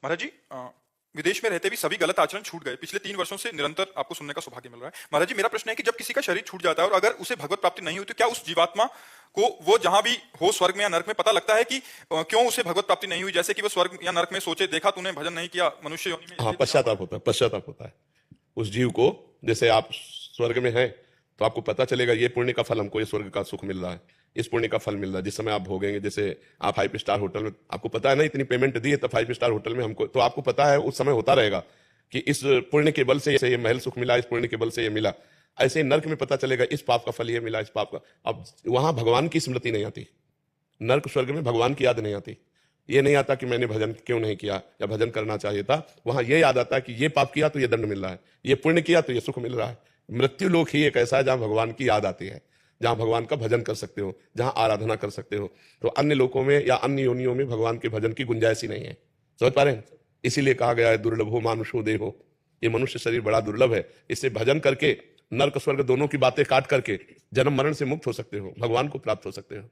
महाराज जी, विदेश में रहते भी सभी गलत आचरण छूट गए। पिछले 3 वर्षों से निरंतर आपको सुनने का सौभाग्य मिल रहा है। महाराज जी, मेरा प्रश्न है कि जब किसी का शरीर छूट जाता है और अगर उसे भगवत प्राप्ति नहीं होती, क्या उस जीवात्मा को वो जहां भी हो, स्वर्ग में या नरक में, पता लगता है कि क्यों उसे भगवत प्राप्ति नहीं हुई? जैसे कि वो स्वर्ग या नरक में सोचे, देखा तूने भजन नहीं किया, मनुष्य योनि में हाँ, इसलिए पश्चाताप होता है, पश्चाताप होता है उस जीव को। जैसे आप स्वर्ग में हैं तो आपको पता चलेगा ये पुण्य का फल, हमको ये स्वर्ग का सुख मिल रहा है, इस पुण्य का फल मिल रहा है जिस समय आप भोगेंगे। जैसे आप 5 स्टार होटल में, आपको पता है ना इतनी पेमेंट दी है तो 5 स्टार होटल में हमको, तो आपको पता है उस समय होता रहेगा कि इस पुण्य के बल से ये महल सुख मिला, इस पुण्य के बल से ये मिला। ऐसे ही नर्क में पता चलेगा इस पाप का फल ये मिला, इस पाप का। अब वहां भगवान की स्मृति नहीं आती, नर्क स्वर्ग में भगवान की याद नहीं आती। ये नहीं आता कि मैंने भजन क्यों नहीं किया या भजन करना चाहिए था। वहां ये याद आता है कि ये पाप किया तो ये दंड मिल रहा है, ये पुण्य किया तो ये सुख मिल रहा है। मृत्यु लोक ही एक ऐसा है जहां भगवान की याद आती है, जहां भगवान का भजन कर सकते हो, जहां आराधना कर सकते हो। तो अन्य लोकों में या अन्य योनियों में भगवान के भजन की गुंजाइश ही नहीं है। समझ पा रहे हैं? इसीलिए कहा गया है दुर्लभो मानुषो देहो, ये मनुष्य शरीर बड़ा दुर्लभ है। इससे भजन करके नर्क स्वर्ग दोनों की बातें काट करके जन्म मरण से मुक्त हो सकते हो, भगवान को प्राप्त हो सकते हो।